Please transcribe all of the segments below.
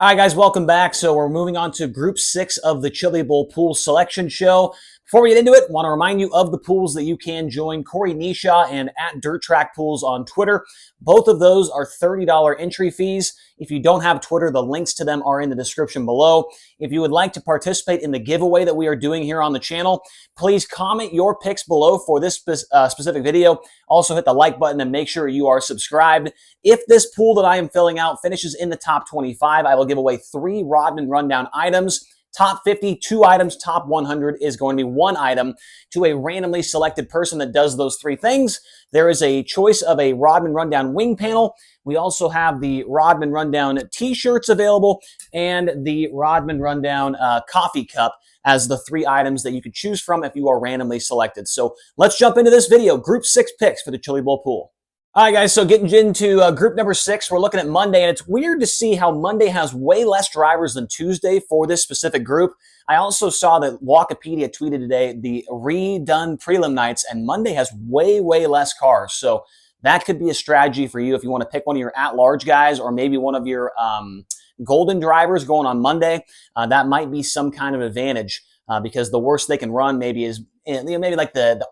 All right, guys, welcome back. So we're moving on to Group 6 of the Chili Bowl Pool Selection Show. Before we get into it, I want to remind you of the pools that you can join. Corey Nisha and at Dirt Track Pools on Twitter. Both of those are $30 entry fees. If you don't have Twitter, the links to them are in the description below. If you would like to participate in the giveaway that we are doing here on the channel, please comment your picks below for this specific video. Also hit the like button and make sure you are subscribed. If this pool that I am filling out finishes in the top 25, I will give away 3 Rodman Rundown items. Top 50, 2 items. Top 100 is going to be 1 item to a randomly selected person that does those 3 things. There is a choice of a Rodman Rundown wing panel. We also have the Rodman Rundown t-shirts available and the Rodman Rundown coffee cup as the 3 items that you could choose from if you are randomly selected. So let's jump into this video. Group 6 picks for the Chili Bowl Pool. All right, guys, so getting into group number 6, we're looking at Monday, and it's weird to see how Monday has way less drivers than Tuesday for this specific group. I also saw that Walkipedia tweeted today the redone prelim nights, and Monday has way less cars. So that could be a strategy for you if you want to pick one of your at-large guys or maybe one of your golden drivers going on Monday. That might be some kind of advantage because the worst they can run maybe is maybe like the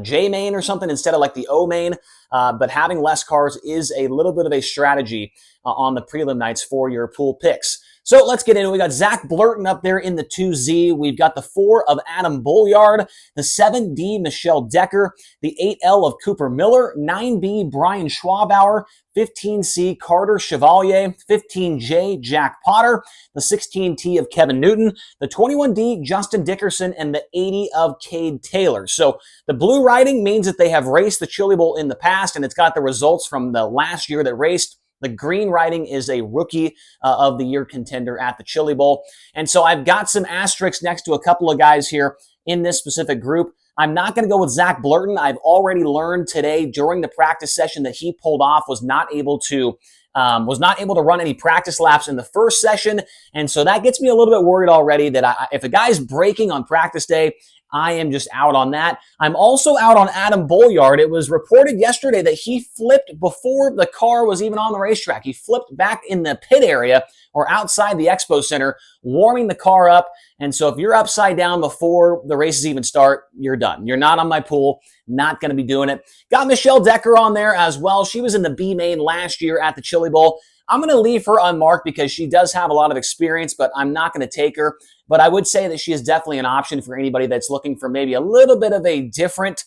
J main or something instead of like the O main. But having less cars is a little bit of a strategy on the prelim nights for your pool picks. So let's get into it. We got Zach Blurton up there in the 2Z. We've got the 4 of Adam Bolliard, the 7D Michelle Decker, the 8L of Cooper Miller, 9B Brian Schwabauer, 15C Carter Chevalier, 15J Jack Potter, the 16T of Kevin Newton, the 21D Justin Dickerson, and the 80 of Cade Taylor. So the blue writing means that they have raced the Chili Bowl in the past, and it's got the results from the last year that raced. The green writing is a rookie of the year contender at the Chili Bowl. And so I've got some asterisks next to a couple of guys here in this specific group. I'm not going to go with Zach Blurton. I've already learned today during the practice session that he pulled off, was not able to run any practice laps in the first session. And so that gets me a little bit worried already that if a guy's braking on practice day, I am just out on that. I'm also out on Adam Bolliard. It was reported yesterday that he flipped before the car was even on the racetrack. He flipped back in the pit area or outside the expo center, warming the car up. And so if you're upside down before the races even start, you're done. You're not on my pool. Not going to be doing it. Got Michelle Decker on there as well. She was in the B main last year at the Chili Bowl. I'm going to leave her unmarked because she does have a lot of experience, but I'm not going to take her. But I would say that she is definitely an option for anybody that's looking for maybe a little bit of a different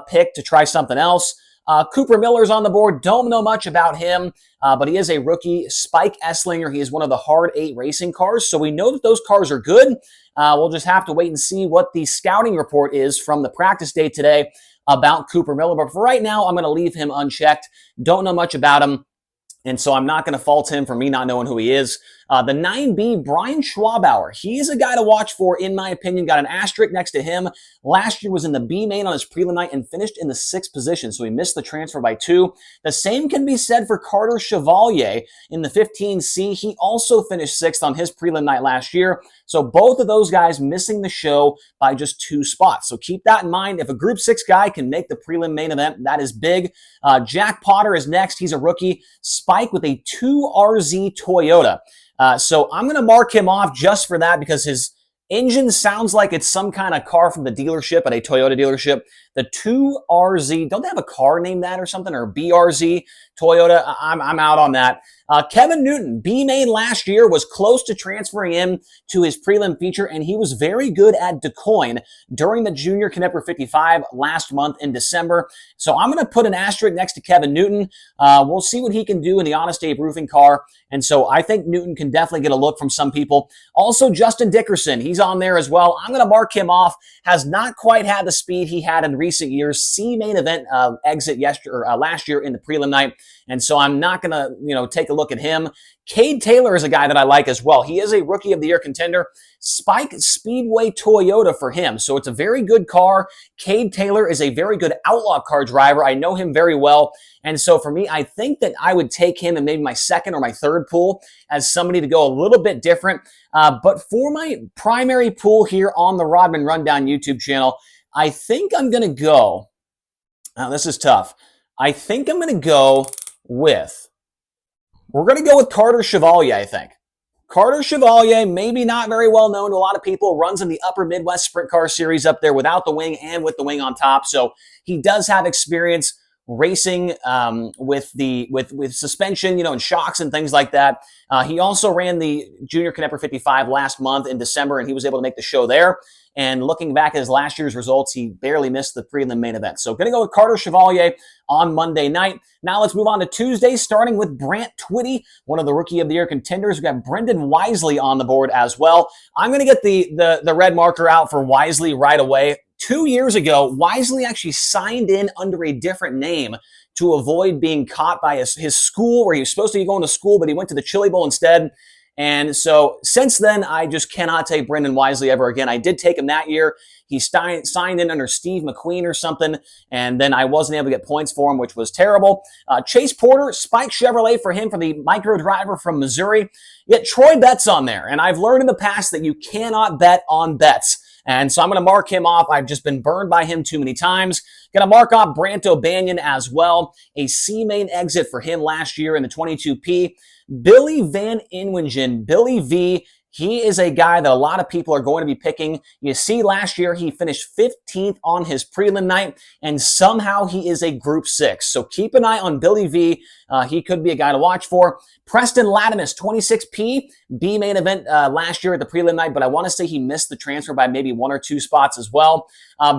pick to try something else. Cooper Miller's on the board. Don't know much about him, but he is a rookie. Spike Esslinger, he is one of the hard 8 racing cars, so we know that those cars are good. We'll just have to wait and see what the scouting report is from the practice day today about Cooper Miller. But for right now, I'm going to leave him unchecked. Don't know much about him. And so I'm not going to fault him for me not knowing who he is. The 9B, Brian Schwabauer. He is a guy to watch for, in my opinion. Got an asterisk next to him. Last year was in the B main on his prelim night and finished in the 6th position, so he missed the transfer by 2. The same can be said for Carter Chevalier in the 15C. He also finished 6th on his prelim night last year. So both of those guys missing the show by just 2 spots. So keep that in mind. If a Group 6 guy can make the prelim main event, that is big. Jack Potter is next. He's a rookie. Spike with a 2RZ Toyota. So I'm going to mark him off just for that because his engine sounds like it's some kind of car from the dealership at a Toyota dealership. The 2RZ, don't they have a car named that or something? Or BRZ Toyota? I'm out on that. Kevin Newton, B main last year, was close to transferring in to his prelim feature, and he was very good at DeCoin during the Junior Knepper 55 last month in December. So I'm going to put an asterisk next to Kevin Newton. We'll see what he can do in the Honest Abe roofing car. And so I think Newton can definitely get a look from some people. Also, Justin Dickerson, he's on there as well. I'm going to mark him off. Has not quite had the speed he had in recent years. C main event exit last year in the prelim night. And so I'm not going to, take a look at him. Cade Taylor is a guy that I like as well. He is a Rookie of the Year contender. Spike Speedway Toyota for him. So it's a very good car. Cade Taylor is a very good outlaw car driver. I know him very well. And so for me, I think that I would take him in maybe my second or my third pool as somebody to go a little bit different. But for my primary pool here on the Rodman Rundown YouTube channel, I think I'm going to go, now this is tough. I think I'm going to go with We're going to go with Carter Chevalier, I think. Carter Chevalier, maybe not very well known to a lot of people, runs in the Upper Midwest Sprint Car Series up there without the wing and with the wing on top. So he does have experience racing with suspension, and shocks and things like that. He also ran the Junior Knepper 55 last month in December, and he was able to make the show there. And looking back at his last year's results, he barely missed the prelim main event. So going to go with Carter Chevalier on Monday night. Now let's move on to Tuesday, starting with Brant Twitty, one of the Rookie of the Year contenders. We've got Brendan Wisely on the board as well. I'm going to get the red marker out for Wisely right away. 2 years ago, Wisely actually signed in under a different name to avoid being caught by his school, where he was supposed to be going to school, but he went to the Chili Bowl instead. And so since then, I just cannot take Brendan Wisely ever again. I did take him that year. He signed in under Steve McQueen or something, and then I wasn't able to get points for him, which was terrible. Chase Porter, Spike Chevrolet for him, for the micro driver from Missouri. Yet Troy Betts on there, and I've learned in the past that you cannot bet on bets. And so I'm going to mark him off. I've just been burned by him too many times. Going to mark off Brant O'Banion as well. A C-main exit for him last year in the 22P. Billy Van Inwingen, Billy V, he is a guy that a lot of people are going to be picking. You see, last year he finished 15th on his prelim night, and somehow he is a Group 6. So keep an eye on Billy V. He could be a guy to watch for. Preston Latimus, 26P, B main event last year at the prelim night, but I want to say he missed the transfer by maybe 1 or 2 spots as well.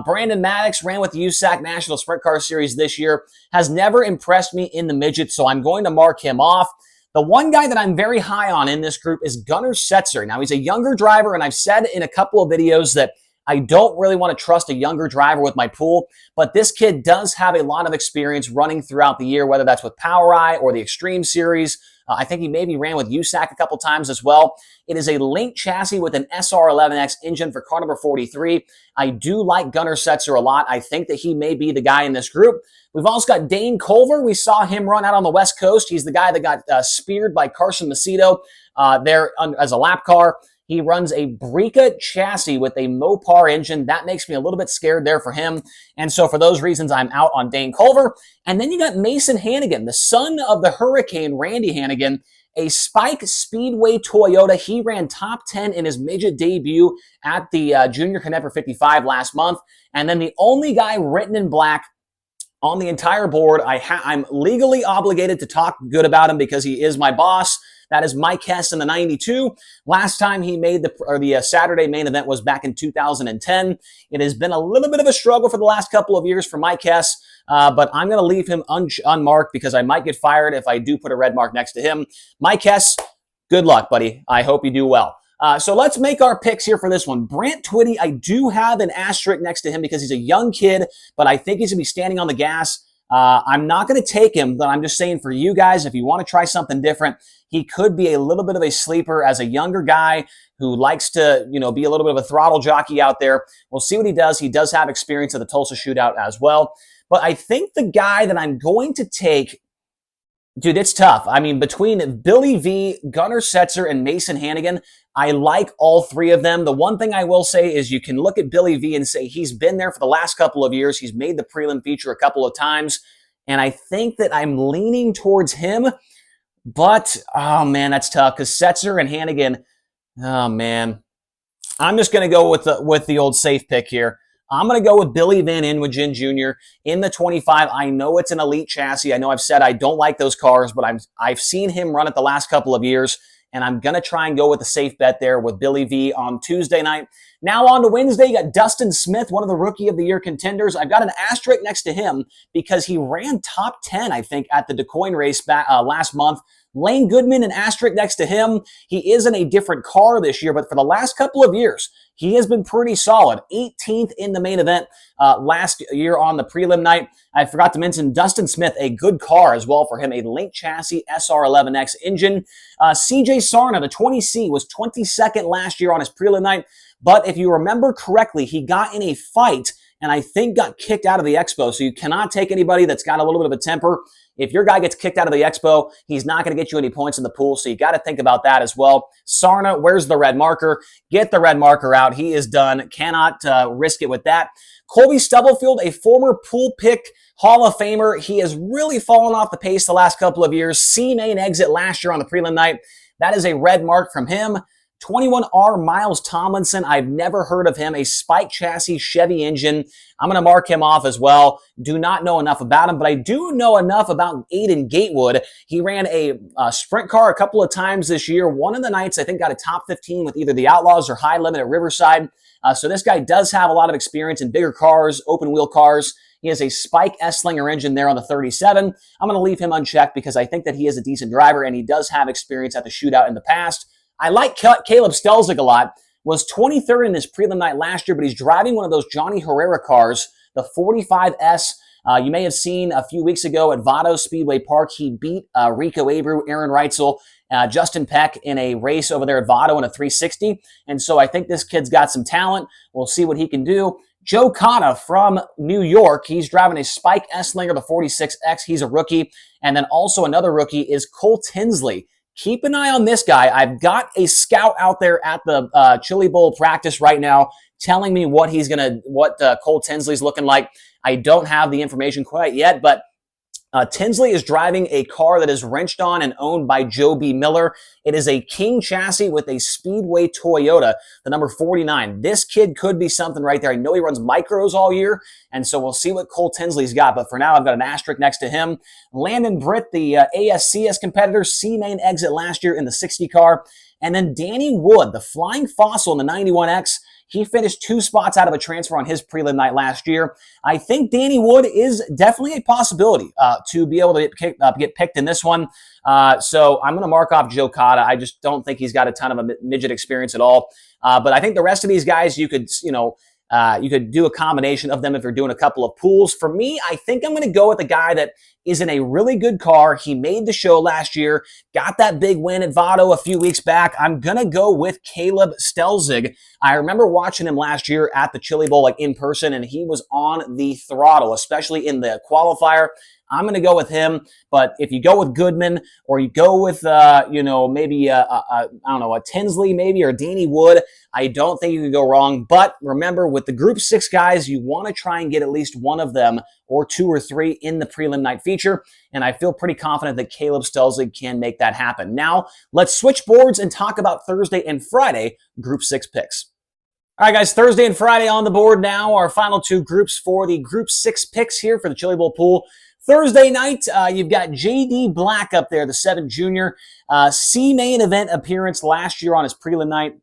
Brandon Maddox ran with the USAC National Sprint Car Series this year, has never impressed me in the midget, so I'm going to mark him off. The one guy that I'm very high on in this group is Gunnar Setzer. Now, he's a younger driver, and I've said in a couple of videos that I don't really want to trust a younger driver with my pool, but this kid does have a lot of experience running throughout the year, whether that's with POWRi or the Extreme Series. I think he maybe ran with USAC a couple times as well. It is a linked chassis with an SR11X engine for car number 43. I do like Gunnar Setzer a lot. I think that he may be the guy in this group. We've also got Dane Culver. We saw him run out on the West Coast. He's the guy that got speared by Carson Macedo there as a lap car. He runs a Brika chassis with a Mopar engine. That makes me a little bit scared there for him. And so for those reasons, I'm out on Dane Culver. And then you got Mason Hannigan, the son of the Hurricane, Randy Hannigan, a Spike Speedway Toyota. He ran top 10 in his midget debut at the Junior Knepper 55 last month. And then the only guy written in black on the entire board, I'm legally obligated to talk good about him because he is my boss. That is Mike Hess in the 92. Last time he made the Saturday main event was back in 2010. It has been a little bit of a struggle for the last couple of years for Mike Hess, but I'm going to leave him unmarked because I might get fired if I do put a red mark next to him. Mike Hess, good luck, buddy. I hope you do well. So let's make our picks here for this one. Brant Twitty, I do have an asterisk next to him because he's a young kid, but I think he's going to be standing on the gas. I'm not going to take him, but I'm just saying for you guys, if you want to try something different, he could be a little bit of a sleeper as a younger guy who likes to, be a little bit of a throttle jockey out there. We'll see what he does. He does have experience at the Tulsa Shootout as well. But I think the guy that I'm going to take, dude, it's tough. I mean, between Billy V, Gunnar Setzer, and Mason Hannigan, I like all three of them. The one thing I will say is you can look at Billy V and say he's been there for the last couple of years. He's made the prelim feature a couple of times. And I think that I'm leaning towards him. But, oh, man, that's tough because Setzer and Hannigan, oh, man. I'm just going to go with the old safe pick here. I'm going to go with Billy Van Inwagen Jr. in the 25. I know it's an elite chassis. I know I've said I don't like those cars, but I've seen him run it the last couple of years, and I'm going to try and go with the safe bet there with Billy V on Tuesday night. Now on to Wednesday, you got Dustin Smith, one of the Rookie of the Year contenders. I've got an asterisk next to him because he ran top 10, I think, at the DeCoin race last month. Lane Goodman, an asterisk next to him. He is in a different car this year, but for the last couple of years, he has been pretty solid. 18th in the main event last year on the prelim night. I forgot to mention Dustin Smith, a good car as well for him, a linked chassis SR11X engine. CJ Sarna, the 20C, was 22nd last year on his prelim night. But if you remember correctly, he got in a fight and I think got kicked out of the Expo. So you cannot take anybody that's got a little bit of a temper. If your guy gets kicked out of the Expo, he's not going to get you any points in the pool, so you got to think about that as well. Sarna, where's the red marker? Get the red marker out. He is done. Cannot risk it with that. Colby Stubblefield, a former pool pick Hall of Famer. He has really fallen off the pace the last couple of years. C-main exit last year on the prelim night. That is a red mark from him. 21R Miles Tomlinson. I've never heard of him. A spike chassis Chevy engine. I'm going to mark him off as well. Do not know enough about him, but I do know enough about Aiden Gatewood. He ran a sprint car a couple of times this year. One of the nights, I think, got a top 15 with either the Outlaws or High Limit at Riverside. So this guy does have a lot of experience in bigger cars, open wheel cars. He has a Spike S-Slinger engine there on the 37. I'm going to leave him unchecked because I think that he is a decent driver and he does have experience at the shootout in the past. I like Caleb Stelzig a lot. Was 23rd in his prelim night last year, but he's driving one of those Johnny Herrera cars, the 45S. You may have seen a few weeks ago at Vado Speedway Park, he beat Rico Abreu, Aaron Reitzel, Justin Peck in a race over there at Vado in a 360. And so I think this kid's got some talent. We'll see what he can do. Joe Cotta from New York. He's driving a Spike S-Slinger, the 46X. He's a rookie. And then also another rookie is Cole Tinsley. Keep an eye on this guy. I've got a scout out there at the Chili Bowl practice right now telling me what Cole Tinsley's looking like. I don't have the information quite yet, but Tinsley is driving a car that is wrenched on and owned by Joe B. Miller. It is a King chassis with a Speedway Toyota, the number 49. This kid could be something right there. I know he runs micros all year, and so we'll see what Cole Tinsley's got. But for now, I've got an asterisk next to him. Landon Britt, the ASCS competitor, C-main exit last year in the 60 car. And then Danny Wood, the Flying Fossil in the 91X. He finished 2 spots out of a transfer on his prelim night last year. I think Danny Wood is definitely a possibility to be able to get picked in this one. So I'm going to mark off Joe Cotta. I just don't think he's got a ton of a midget experience at all. But I think the rest of these guys, you could do a combination of them if you're doing a couple of pools. For me, I think I'm going to go with a guy that is in a really good car. He made the show last year, got that big win at Vado a few weeks back. I'm going to go with Caleb Stelzig. I remember watching him last year at the Chili Bowl, like in person, and he was on the throttle, especially in the qualifier. I'm going to go with him, but if you go with Goodman or you go with, maybe I don't know, a Tinsley maybe or Danny Wood, I don't think you can go wrong. But remember, with the Group 6 guys, you want to try and get at least one of them or 2 or 3 in the prelim night feature, and I feel pretty confident that Caleb Stelzig can make that happen. Now, let's switch boards and talk about Thursday and Friday Group 6 picks. All right, guys, Thursday and Friday on the board now. Our final 2 groups for the Group 6 picks here for the Chili Bowl pool. Thursday night, you've got J.D. Black up there, the 7 junior. C-main event appearance last year on his prelim night.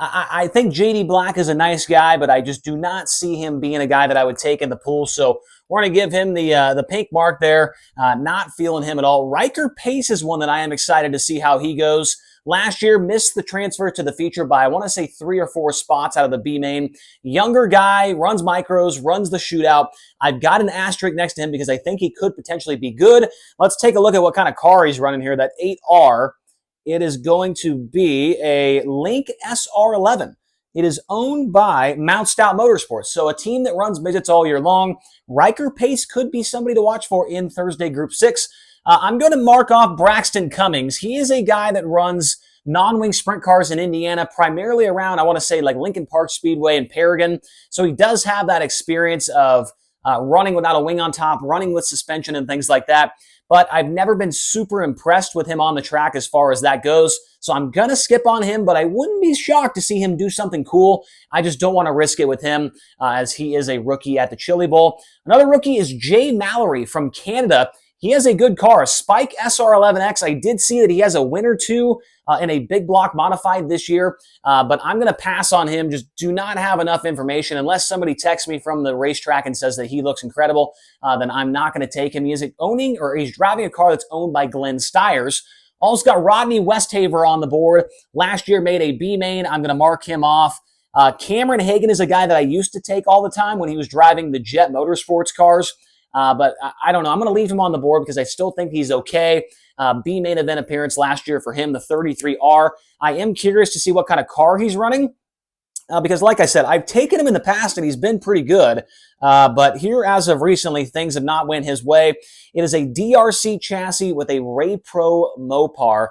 I think J.D. Black is a nice guy, but I just do not see him being a guy that I would take in the pool. So we're going to give him the pink mark there. Not feeling him at all. Riker Pace is one that I am excited to see how he goes. Last year, missed the transfer to the feature by, I want to say, 3 or 4 spots out of the B main. Younger guy, runs micros, runs the shootout. I've got an asterisk next to him because I think he could potentially be good. Let's take a look at what kind of car he's running here, that 8R. It is going to be a Link SR11. It is owned by Mount Stout Motorsports, so a team that runs midgets all year long. Riker Pace could be somebody to watch for in Thursday Group 6. I'm going to mark off Braxton Cummings. He is a guy that runs non-wing sprint cars in Indiana, primarily around, I want to say, like Lincoln Park Speedway and Paragon. So he does have that experience of running without a wing on top, running with suspension and things like that. But I've never been super impressed with him on the track as far as that goes. So I'm going to skip on him, but I wouldn't be shocked to see him do something cool. I just don't want to risk it with him as he is a rookie at the Chili Bowl. Another rookie is Jay Mallory from Canada. He has a good car, a Spike SR11X. I did see that he has a win or 2 in a big block modified this year, but I'm going to pass on him. Just do not have enough information. Unless somebody texts me from the racetrack and says that he looks incredible, then I'm not going to take him. He's driving a car that's owned by Glenn Stiers. Also got Rodney Westhaver on the board. Last year made a B main. I'm going to mark him off. Cameron Hagan is a guy that I used to take all the time when he was driving the Jet Motorsports cars. But I don't know. I'm going to leave him on the board because I still think he's okay. B main event appearance last year for him, the 33R. I am curious to see what kind of car he's running. because like I said, I've taken him in the past and he's been pretty good. But here, as of recently, things have not went his way. It is a DRC chassis with a Ray Pro Mopar.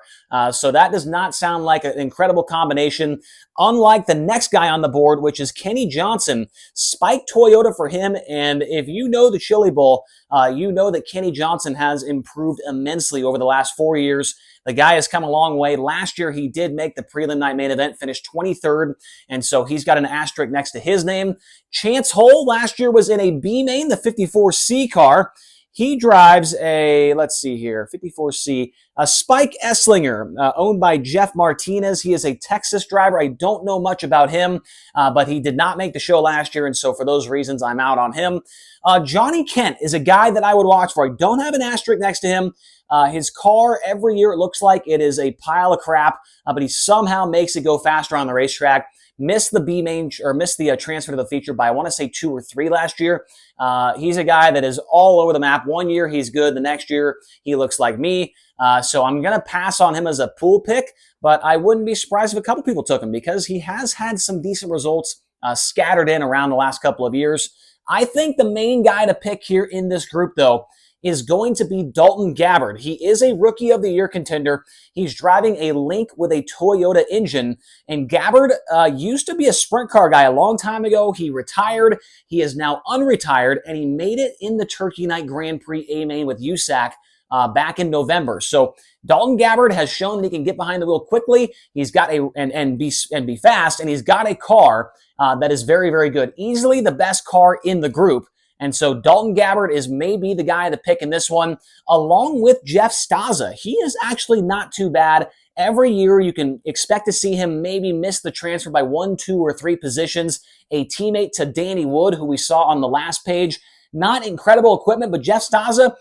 So that does not sound like an incredible combination. Unlike the next guy on the board, which is Kenny Johnson. Spike Toyota for him. And if you know the Chili Bowl, you know that Kenny Johnson has improved immensely over the last 4 years. The guy has come a long way. Last year, he did make the prelim night main event, finished 23rd, and so he's got an asterisk next to his name. Chance Hull last year was in a B main, the 54C car. He drives a, let's see here, 54C, a Spike Esslinger, owned by Jeff Martinez. He is a Texas driver. I don't know much about him, but he did not make the show last year, and so for those reasons, I'm out on him. Johnny Kent is a guy that I would watch for. I don't have an asterisk next to him. His car, every year, it looks like it is a pile of crap, but he somehow makes it go faster on the racetrack. Missed the B main, or missed the transfer to the feature by, I want to say, 2 or 3 last year. He's a guy that is all over the map. One year he's good. The next year he looks like me. So I'm going to pass on him as a pool pick, but I wouldn't be surprised if a couple people took him because he has had some decent results scattered in around the last couple of years. I think the main guy to pick here in this group, though, is going to be Dalton Gabbard. He is a Rookie of the Year contender. He's driving a Link with a Toyota engine. And Gabbard used to be a sprint car guy a long time ago. He retired. He is now unretired, and he made it in the Turkey Night Grand Prix A-Main with USAC back in November. So Dalton Gabbard has shown that he can get behind the wheel quickly. He's got and be fast, and he's got a car that is very, very good. Easily the best car in the group. And so Dalton Gabbard is maybe the guy to pick in this one, along with Jeff Staza. He is actually not too bad. Every year you can expect to see him maybe miss the transfer by 1, 2, or 3 positions. A teammate to Danny Wood, who we saw on the last page. Not incredible equipment, but Jeff Staza,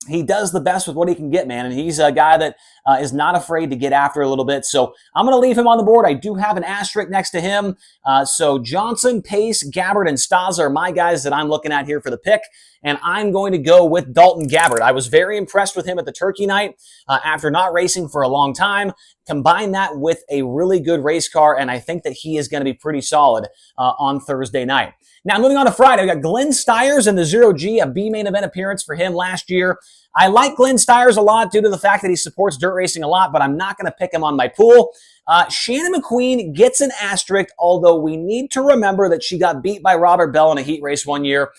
he does the best with what he can get, man. And he's a guy that is not afraid to get after a little bit. So I'm going to leave him on the board. I do have an asterisk next to him. So Johnson, Pace, Gabbard, and Staza are my guys that I'm looking at here for the pick. And I'm going to go with Dalton Gabbard. I was very impressed with him at the Turkey Night after not racing for a long time. Combine that with a really good race car, and I think that he is going to be pretty solid on Thursday night. Now, moving on to Friday, we got Glenn Stiers in the 0G, a B main event appearance for him last year. I like Glenn Stiers a lot due to the fact that he supports dirt racing a lot, but I'm not going to pick him on my pool. Shannon McQueen gets an asterisk, although we need to remember that she got beat by Robert Bell in a heat race one year.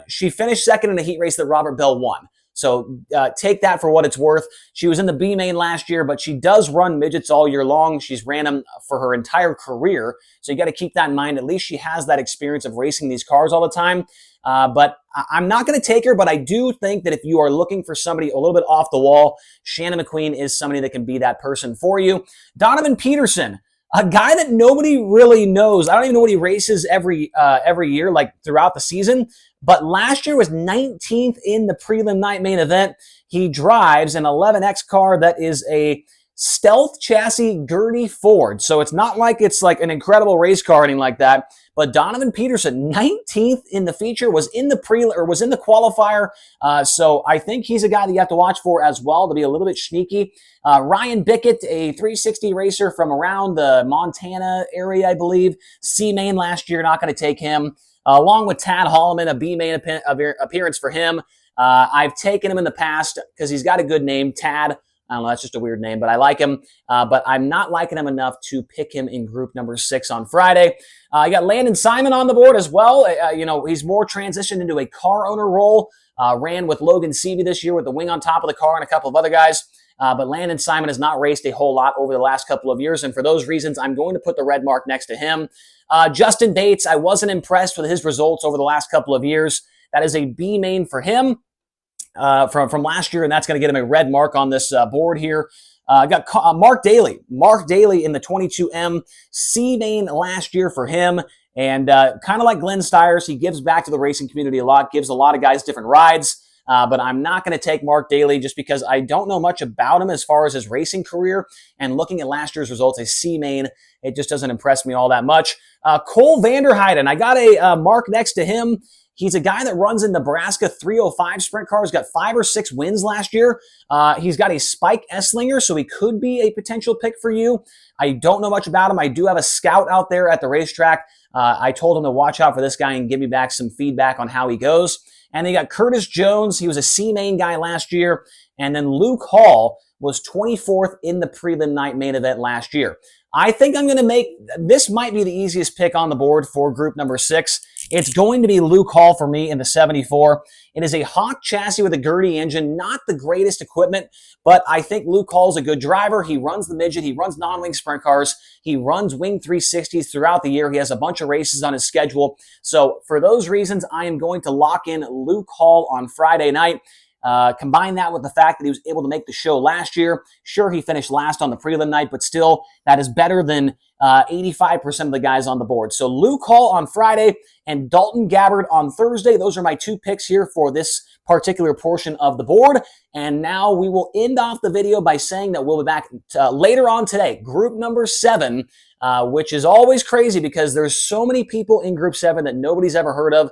She finished second in a heat race that Robert Bell won. So take that for what it's worth. She was in the B main last year, but she does run midgets all year long. She's ran them for her entire career. So you got to keep that in mind. At least she has that experience of racing these cars all the time. But I'm not going to take her, but I do think that if you are looking for somebody a little bit off the wall, Shannon McQueen is somebody that can be that person for you. Donovan Peterson, a guy that nobody really knows. I don't even know what he races every year, like throughout the season. But last year was 19th in the prelim night main event. He drives an 11X car that is a stealth chassis Gertie Ford. So it's not like it's like an incredible race car or anything like that. But Donovan Peterson, 19th in the feature, was in the was in the qualifier. So I think he's a guy that you have to watch for as well to be a little bit sneaky. Ryan Bickett, a 360 racer from around the Montana area, I believe. C main last year, not going to take him. Along with Tad Holloman, a B main appearance for him. I've taken him in the past because he's got a good name, Tad. I don't know, that's just a weird name, but I like him. But I'm not liking him enough to pick him in group number 6 on Friday. You got Landon Simon on the board as well. He's more transitioned into a car owner role. Ran with Logan Seavey this year with the wing on top of the car and a couple of other guys. But Landon Simon has not raced a whole lot over the last couple of years. And for those reasons, I'm going to put the red mark next to him. Justin Bates, I wasn't impressed with his results over the last couple of years. That is a B main for him. From last year, and that's going to get him a red mark on this board here. Got Mark Daly. Mark Daly in the 22M C main last year for him. And kind of like Glenn Stiers, he gives back to the racing community a lot, gives a lot of guys different rides. But I'm not going to take Mark Daly just because I don't know much about him as far as his racing career. And looking at last year's results, a C main, it just doesn't impress me all that much. Cole Vanderheiden, I got a mark next to him. He's a guy that runs in Nebraska 305 sprint cars, got 5 or 6 wins last year. He's got a Spike Esslinger, so he could be a potential pick for you. I don't know much about him. I do have a scout out there at the racetrack. I told him to watch out for this guy and give me back some feedback on how he goes. And they got Curtis Jones. He was a C-main guy last year. And then Luke Hall was 24th in the prelim night main event last year. I think I'm going to make, this might be the easiest pick on the board for group number 6. It's going to be Luke Hall for me in the 74. It is a Hawk chassis with a Gertie engine, not the greatest equipment, but I think Luke Hall is a good driver. He runs the midget, he runs non-wing sprint cars, he runs wing 360s throughout the year. He has a bunch of races on his schedule. So for those reasons, I am going to lock in Luke Hall on Friday night. Combine that with the fact that he was able to make the show last year. Sure, he finished last on the prelim night, but still, that is better than 85% of the guys on the board. So Luke Hall on Friday and Dalton Gabbard on Thursday. Those are my 2 picks here for this particular portion of the board. And now we will end off the video by saying that we'll be back later on today, group number 7, which is always crazy because there's so many people in group 7 that nobody's ever heard of.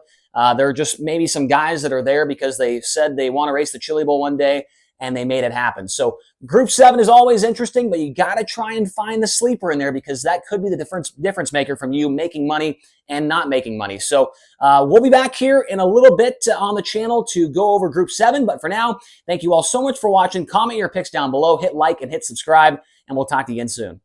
There are just maybe some guys that are there because they said they want to race the Chili Bowl one day and they made it happen. So group 7 is always interesting, but you got to try and find the sleeper in there because that could be the difference maker from you making money and not making money. So we'll be back here in a little bit on the channel to go over group 7. But for now, thank you all so much for watching. Comment your picks down below, hit like and hit subscribe, and we'll talk to you again soon.